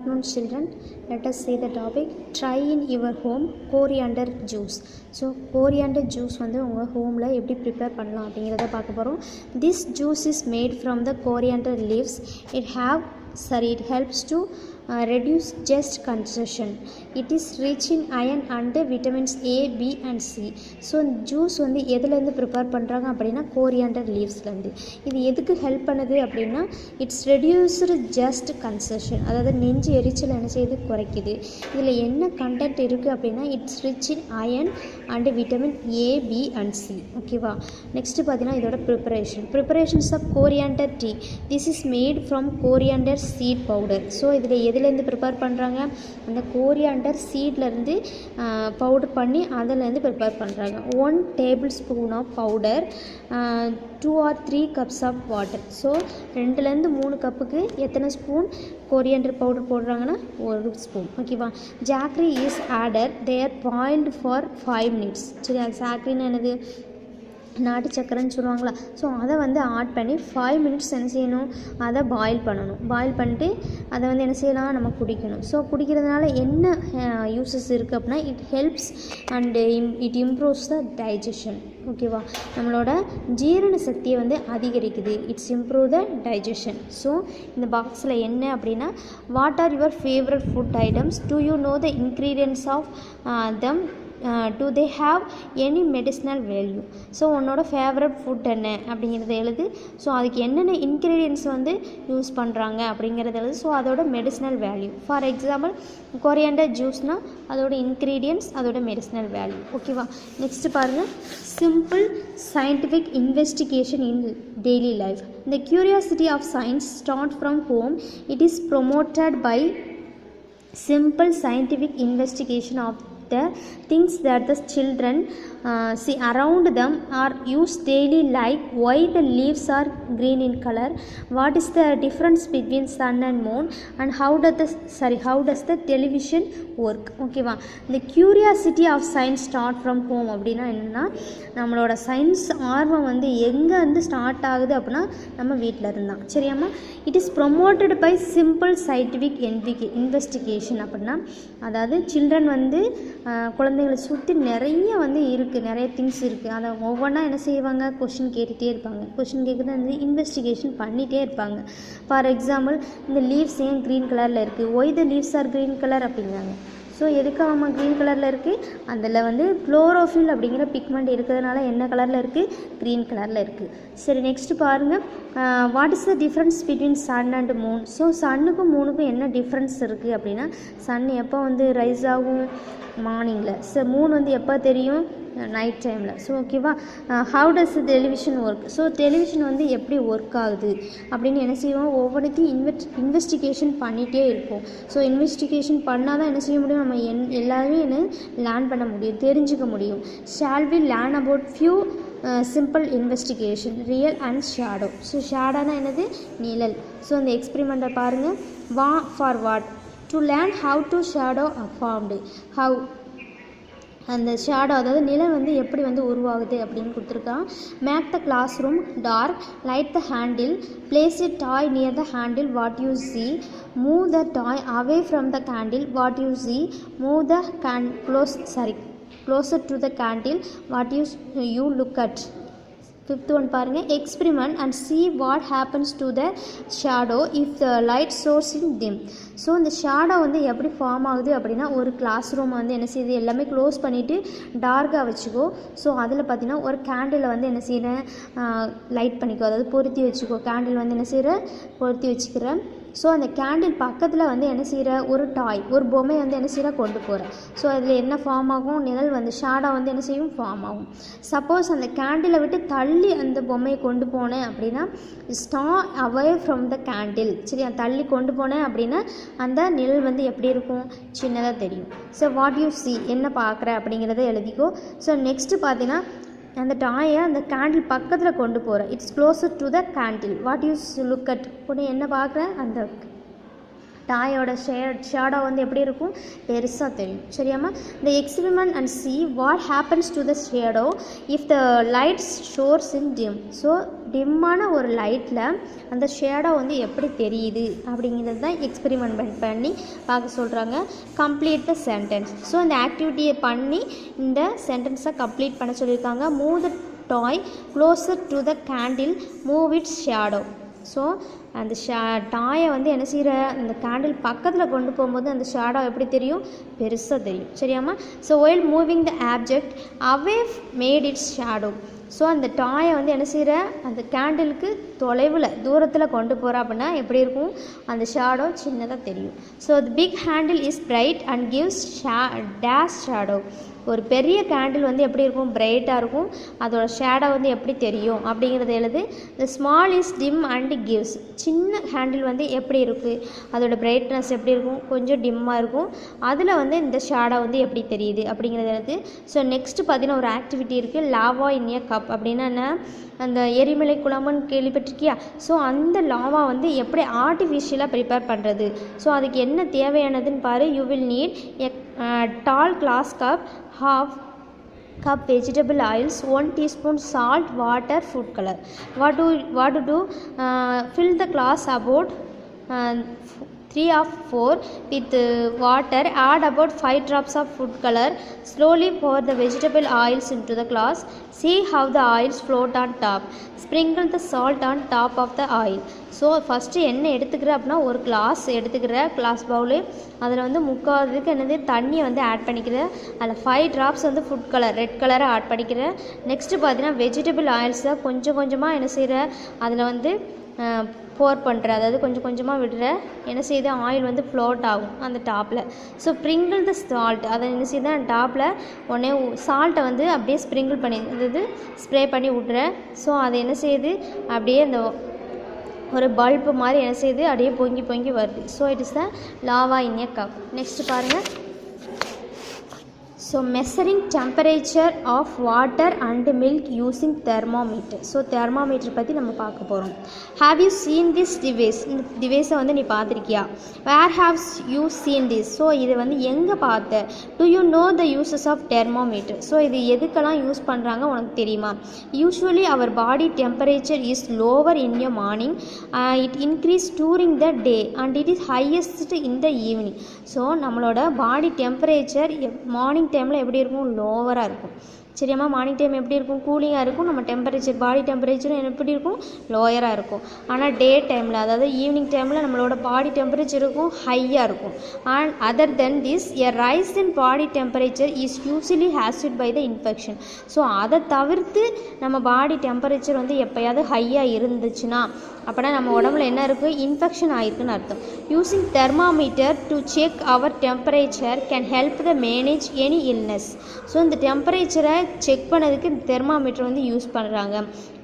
afternoon, children. Let us see the topic. Try in your home coriander juice. So coriander juice வந்து உங்கள் ஹோமில் எப்படி prepare பண்ணலாம் அப்படிங்கிறத பார்க்க போகிறோம். This juice is made from the coriander leaves. It helps to reduce chest congestion. It is rich in iron and vitamins A, B and C. So juice வந்து எதுலேருந்து ப்ரிப்பேர் பண்ணுறாங்க அப்படின்னா கோரியாண்டர் லீவ்ஸ்லேருந்து. இது எதுக்கு ஹெல்ப் பண்ணுது அப்படின்னா இட்ஸ் ரெடியூஸ்டு ஜஸ்ட் கன்சஷன், அதாவது நெஞ்சு எரிச்சல் என்ன செய்யுது, குறைக்குது. இதில் என்ன கண்டென்ட் இருக்குது அப்படின்னா it's rich in iron and vitamin A, B and C. ஓகேவா. நெக்ஸ்ட்டு பார்த்தீங்கன்னா இதோட preparations of coriander tea. This is made from coriander seed powder. So இதில் எதுலேருந்து ப்ரிப்பேர் பண்ணுறாங்க, அந்த கோரியாண்டர் சீட்லேருந்து பவுடர் பண்ணி அதிலேருந்து ப்ரிப்பேர் பண்ணுறாங்க. 1 tablespoon of powder, 2 or 3 cups of water. So 2லேருந்து 3 கப்புக்கு எத்தனை ஸ்பூன் கோரியாண்டர் பவுடர் போடுறாங்கன்னா 1 ஸ்பூன். ஓகேவா. Jaggery is added, they are boiled for 5 minutes. சரி, ஜாக்ரின்னு என்னது, நாட்டு சக்கரைன்னு சொல்லுவாங்களா. ஸோ அதை வந்து ஆட் பண்ணி 5 minutes என்ன செய்யணும், அதை பாயில் பண்ணணும். பாயில் பண்ணிட்டு அதை வந்து என்ன செய்யலாம், நம்ம குடிக்கணும். ஸோ குடிக்கிறதுனால என்ன யூசஸ் இருக்குது அப்படின்னா it helps and it improves the digestion. ஓகேவா. நம்மளோட ஜீரண சக்தியை வந்து அதிகரிக்குது. It's improve the digestion. So இந்த பாக்ஸில் என்ன அப்படின்னா what are your favourite food items, do you know the ingredients of them, do they have any medicinal value. So உன்னோட ஃபேவரட் ஃபுட் என்ன அப்படிங்கிறத எழுது. ஸோ அதுக்கு என்னென்ன இன்க்ரீடியன்ட்ஸ் வந்து யூஸ் பண்ணுறாங்க அப்படிங்கிறத எழுது. ஸோ அதோட medicinal value. For example coriander ஜூஸ்னால் அதோட இன்க்ரீடியன்ட்ஸ், அதோட மெடிசினல் வேல்யூ. ஓகேவா. நெக்ஸ்ட் பாருங்கள், simple scientific investigation in daily life. The curiosity of science starts from home. It is promoted by simple scientific investigation of the things that the children see around them are used daily, like why the leaves are green in color, what is the difference between sun and moon, and how does the television work. ஓகேவா. இந்த curiosity of science start from home அப்படின்னா என்னென்னா நம்மளோட science ஆர்வம் வந்து எங்கே வந்து start ஆகுது அப்படின்னா நம்ம வீட்டில் இருந்தால். சரியாம்மா. It is promoted by simple scientific investigation அப்படின்னா அதாவது சில்ட்ரன் வந்து குழந்தைகளை சுற்றி நிறைய வந்து இருக்குது, நிறைய திங்ஸ் இருக்குது. அதை ஒவ்வொன்றா என்ன செய்வாங்க, கொஷின் கேட்டுகிட்டே இருப்பாங்க. கொஷின் கேட்குறது வந்து இன்வெஸ்டிகேஷன் பண்ணிகிட்டே இருப்பாங்க. ஃபார் எக்ஸாம்பிள் இந்த லீவ்ஸ் ஏன் க்ரீன் கலரில் இருக்குது, why the leaves are green colour அப்படிங்கிறாங்க. ஸோ எதுக்கு ஆமாம் க்ரீன் கலரில் இருக்குது, அதில் வந்து குளோரோஃபில் அப்படிங்கிற பிக்மெண்ட் இருக்கிறதுனால என்ன கலரில் இருக்குது, க்ரீன் கலரில் இருக்குது. சரி, நெக்ஸ்ட்டு பாருங்கள், what is the difference between sun and moon. So சன்னுக்கும் மூனுக்கும் என்ன டிஃப்ரென்ஸ் இருக்குது அப்படின்னா சன் எப்போ வந்து ரைஸ் ஆகும், மார்னிங்கில். ஸோ மூன் வந்து எப்போ தெரியும், நைட் டைமில். ஸோ ஓகேவா. How does television work. So television வந்து எப்படி ஒர்க் ஆகுது அப்படின்னு என்ன செய்வோம், ஒவ்வொன்றையும் இன்வெஸ்டிகேஷன் பண்ணிகிட்டே இருப்போம். ஸோ இன்வெஸ்டிகேஷன் பண்ணால் தான் என்ன செய்ய முடியும், நம்ம எல்லாருமே என்ன லேர்ன் பண்ண முடியும், தெரிஞ்சுக்க முடியும். Shall we learn about few simple investigation, real and shadow. So ஷேடோனா என்னது, நிழல். ஸோ இந்த எக்ஸ்பெரிமெண்ட்டை பாருங்கள். For what, to learn how to shadow formed, how அந்த ஷேடோ அதாவது நிழல் வந்து எப்படி வந்து உருவாகுது அப்படின்னு கொடுத்துருக்கான். Make the classroom dark, light the candle, place a toy near the candle, what you see, move the toy away from the candle, what you see, move the closer to the candle, what you look at. 5th one பாருங்கள், experiment and see what happens to the shadow if the light source in dim. So இந்த shadow வந்து எப்படி form ஆகுது அப்படின்னா ஒரு class ரூமை வந்து என்ன செய்யுது, எல்லாமே க்ளோஸ் பண்ணிவிட்டு டார்க்காக வச்சுக்கோ. ஸோ அதில் பார்த்தீங்கன்னா ஒரு கேண்டிலை வந்து என்ன செய்கிறேன், லைட் பண்ணிக்கோ, அதாவது பொருத்தி வச்சுக்கோ. கேண்டில் வந்து என்ன செய்கிற, பொருத்தி வச்சுக்கிறேன். ஸோ அந்த கேண்டில் பக்கத்தில் வந்து என்ன செய்கிற, ஒரு டாய், ஒரு பொம்மை வந்து என்ன செய்கிற, கொண்டு போகிறேன். ஸோ அதில் என்ன ஃபார்ம் ஆகும், நிழல் வந்து ஷேடோ வந்து என்ன செய்யும், ஃபார்ம் ஆகும். சப்போஸ் அந்த கேண்டிலை விட்டு தள்ளி அந்த பொம்மையை கொண்டு போனேன் அப்படின்னா ஸ்டா அவே ஃப்ரம் த கேண்டில். சரி, தள்ளி கொண்டு போனேன் அப்படின்னா அந்த நிழல் வந்து எப்படி இருக்கும், சின்னதாக தெரியும். ஸோ வாட் யூ see, என்ன பார்க்குற அப்படிங்கிறத எழுதிக்கோ. ஸோ நெக்ஸ்ட்டு பார்த்தீங்கன்னா அந்த டாயை அந்த கேண்டில் பக்கத்தில் கொண்டு போகிறேன். It's closer to the candle, what you look at, உடனே என்ன பார்க்குறேன், அந்த டாயோட ஷேடோ வந்து எப்படி இருக்கும், பெருசாக தெரியும். சரியாம்மா? இந்த experiment and see what happens to the shadow if the light source in dim. So டிம்மான ஒரு லைட்டில் அந்த ஷேடோ வந்து எப்படி தெரியுது அப்படிங்கிறது தான் எக்ஸ்பெரிமெண்ட் பண்ணி பார்க்க சொல்கிறாங்க. Complete the sentence. ஸோ இந்த ஆக்டிவிட்டியை பண்ணி இந்த சென்டென்ஸை கம்ப்ளீட் பண்ண சொல்லியிருக்காங்க. Move the toy closer to the candle, move its shadow. So அந்த டாயை வந்து என்ன செய்கிற, அந்த கேண்டில் பக்கத்தில் கொண்டு போகும்போது அந்த ஷேடோ எப்படி தெரியும், பெருசாக தெரியும். சரியாம்மா? So while moving the object away made its shadow. So அந்த டாயை வந்து என்ன செய்கிற, அந்த கேண்டிலுக்கு தூரத்தில் கொண்டு போகிற அப்படின்னா எப்படி இருக்கும், அந்த ஷேடோ சின்னதாக தெரியும். So the big candle is bright and gives dash shadow. ஒரு பெரிய கேண்டில் வந்து எப்படி இருக்கும், பிரைட்டாக இருக்கும், அதோட ஷேடோ வந்து எப்படி தெரியும் அப்படிங்கிறது எழுது. The small is dim and gives. சின்ன ஹேண்டில் வந்து எப்படி இருக்குது, அதோட பிரைட்னஸ் எப்படி இருக்கும், கொஞ்சம் டிம்மாக இருக்கும், அதில் வந்து இந்த ஷேடோ வந்து எப்படி தெரியுது அப்படிங்கிறது எழுது. ஸோ நெக்ஸ்ட்டு பார்த்தீங்கன்னா ஒரு ஆக்டிவிட்டி இருக்குது, லாவா இன் ஏ கப். அப்படின்னா என்ன, அந்த எரிமலை குழம்புன்னு கேள்விப்பட்டிருக்கியா? ஸோ அந்த லாவா வந்து எப்படி ஆர்டிஃபிஷியலாக ப்ரிப்பேர் பண்ணுறது, ஸோ அதுக்கு என்ன தேவையானதுன்னு பாரு. You will need a tall glass cup, half cup vegetable oils, 1 teaspoon salt, water, food color. What to do? Fill the glass about 3 or 4 with water. Add about 5 drops of food color. Slowly pour the vegetable oils into the glass. See how the oils float on top. Sprinkle the salt on top of the oil. So first என்ன எடுத்துக்கிற அப்படின்னா, ஒரு class bowl, அதில் வந்து முக்கால்துக்கு என்னது தண்ணியை வந்து add பண்ணிக்கிறேன். அதில் 5 ட்ராப்ஸ் வந்து ஃபுட் கலர், ரெட் கலரை ஆட் பண்ணிக்கிறேன். நெக்ஸ்ட்டு பார்த்தீங்கன்னா வெஜிடபிள் ஆயில்ஸை கொஞ்சம் கொஞ்சமாக என்ன செய்கிற, அதில் வந்து போர் பண்ணுற, அதாவது கொஞ்சம் கொஞ்சமாக விடுற, என்ன செய்யுது, ஆயில் வந்து ஃப்ளோட் ஆகும் அந்த டாப்பில். ஸோ ஸ்ப்ரிங்கிள் த சால்ட், அதை என்ன செய்யுது, அந்த டாப்பில் உடனே சால்ட்டை வந்து அப்படியே ஸ்ப்ரிங்கிள் பண்ணி, அதாவது ஸ்ப்ரே பண்ணி விட்றேன். ஸோ அது என்ன செய்யுது, அப்படியே அந்த ஒரு பல்பு மாதிரி என்ன செய்யுது, அப்படியே பொங்கி வருது. So it is the lava in a cup. Next பாருங்கள். So measuring temperature of water and milk using thermometer. So thermometer பற்றி நம்ம பார்க்க போகிறோம். Have you seen this device? இந்த டிவைஸை வந்து நீ பார்த்துருக்கியா? Where have you seen this? So இது வந்து எங்கே பார்த்த? Do you know the uses of thermometer? So இது எதுக்கெல்லாம் யூஸ் பண்ணுறாங்க உனக்கு தெரியுமா? Usually our body temperature is lower in a morning, it increase during the day and it is highest in the evening. So நம்மளோட body temperature morning டைமில் எப்படி இருக்கும், லோவராக இருக்கும். சரியாம்மா? மார்னிங் டைம் எப்படி இருக்கும், கூலிங்காக இருக்கும். நம்ம டெம்பரேச்சர், பாடி டெம்பரேச்சரும் எப்படி இருக்கும், லோயராக இருக்கும். ஆனால் டே டைமில், அதாவது ஈவினிங் டைமில் நம்மளோட பாடி டெம்பரேச்சர் இருக்கும், ஹையாக இருக்கும். And other then this a rise in body temperature is usually caused by the infection. So அதை தவிர்த்து நம்ம பாடி டெம்பரேச்சர் வந்து எப்போயாவது ஹையாக இருந்துச்சுன்னா அப்படின்னா நம்ம உடம்புல என்ன இருக்குது, இன்ஃபெக்ஷன் ஆகிருக்குன்னு அர்த்தம். Using thermometer to check our temperature can help the manage any illness. So இந்த டெம்பரேச்சரை செக் பண்ணதுக்கு இந்த தெர்மாமீட்டர் வந்து யூஸ் பண்ணுறாங்க.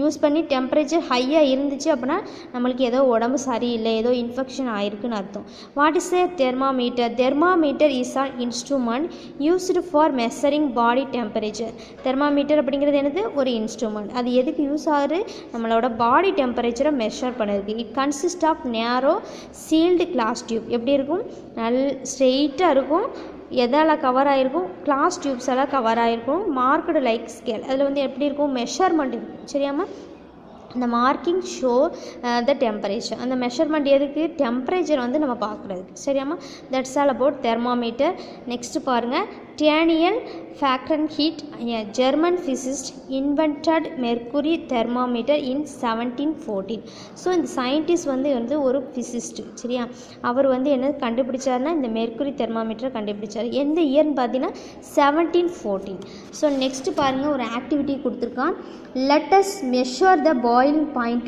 யூஸ் பண்ணி டெம்பரேச்சர் ஹையாக இருந்துச்சு அப்படின்னா நம்மளுக்கு ஏதோ உடம்பு சரியில்லை, ஏதோ இன்ஃபெக்ஷன் ஆகிருக்குன்னு அர்த்தம். What is a thermometer? Thermometer is on instrument used for measuring body temperature. Thermometer அப்படிங்கிறது என்னது, ஒரு இன்ஸ்ட்ருமெண்ட். அது எதுக்கு யூஸ் ஆகுது, நம்மளோட பாடி டெம்பரேச்சரை மெஷர் பண்ணுறதுக்கு. It consist of narrow sealed glass tube. எப்படி இருக்கும், ஸ்ட்ரெயிட்டாக இருக்கும். எதால் கவர் ஆகிருக்கும், கிளாஸ் டியூப்ஸ் எல்லாம் கவர் ஆகிருக்கும். மார்க்கடு லைக் ஸ்கேல், அதில் வந்து எப்படி இருக்கும், மெஷர்மெண்ட் இருக்கும். சரியாம்மா? இந்த மார்க்கிங் ஷோ த டெம்பரேச்சர். அந்த மெஷர்மெண்ட் எதுக்கு, டெம்பரேச்சர் வந்து நம்ம பார்க்குறதுக்கு. சரியாம்மா? That's all about thermometer. Next பாருங்கள். Daniel Fahrenheit, a German physicist, invented mercury thermometer in 1714. So இந்த சயின்டிஸ்ட் வந்து ஒரு ஃபிசிஸ்ட். சரியா? அவர் வந்து என்ன கண்டுபிடிச்சார்னா இந்த மெர்க்குரி தெர்மாமீட்டரை கண்டுபிடிச்சார். எந்த இயர்னு பார்த்தீங்கன்னா 1714. ஸோ நெக்ஸ்ட்டு பாருங்கள், ஒரு ஆக்டிவிட்டி கொடுத்துருக்கான். let us measure the boiling point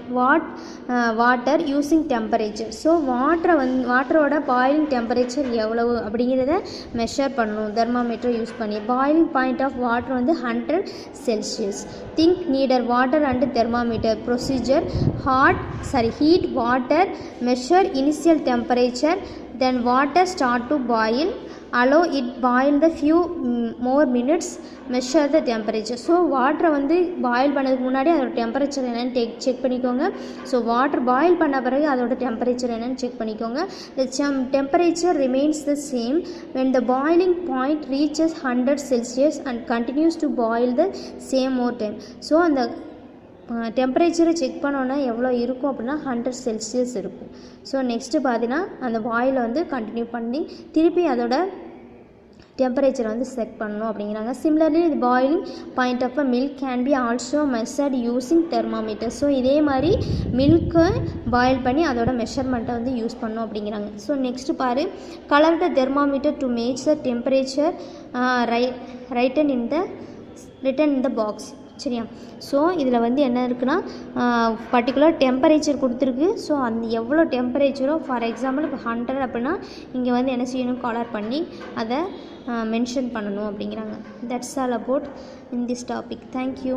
water using temperature. So வாட்டரோட பாயிலிங் டெம்பரேச்சர் எவ்வளவு அப்படிங்கிறத மெஷர் பண்ணணும் தெர்மாமீட்டர் யூஸ் பண்ணி. பாயிலிங் பாயிண்ட் ஆஃப் வாட்டர் வந்து 100 Celsius. Things needed water and thermometer procedure. Heat water, measure initial temperature, then water start to boil, allow it boil the few more minutes, measure the temperature. So வாட்டரை வந்து boil பண்ணதுக்கு முன்னாடி அதோட temperature என்னென்னு check பண்ணிக்கோங்க. So water boil பண்ண பிறகு அதோட டெம்பரேச்சர் என்னென்னு செக் பண்ணிக்கோங்க. the temperature remains the same when the boiling point reaches 100 Celsius and continues to boil the same more time. So அந்த டெம்பரேச்சரை செக் பண்ணோன்னா எவ்வளோ இருக்கும் அப்படின்னா 100 செல்சியஸ் இருக்கும். ஸோ நெக்ஸ்ட்டு பார்த்தீங்கன்னா அந்த பாயிலை வந்து கண்டினியூ பண்ணி திருப்பி அதோட டெம்பரேச்சரை வந்து செக் பண்ணணும் அப்படிங்கிறாங்க. சிமிலர்லி இது boiling point of a milk can be also measured using thermometer. So இதே மாதிரி மில்க்கை பாயில் பண்ணி அதோட மெஷர்மெண்ட்டை வந்து யூஸ் பண்ணணும் அப்படிங்கிறாங்க. ஸோ நெக்ஸ்ட்டு பாரு, colour the thermometer to major temperature written in the box. சரியா? ஸோ இதில் வந்து என்ன இருக்குன்னா பர்டிகுலர் டெம்பரேச்சர் கொடுத்துருக்கு. ஸோ அந்த எவ்வளோ டெம்பரேச்சரோ, ஃபார் எக்ஸாம்பிள் இப்போ 100 அப்படின்னா இங்கே வந்து என்ன செய்யணும், கலர் பண்ணி அதை மென்ஷன் பண்ணணும் அப்படிங்கிறாங்க. That's all about in this topic. Thank you.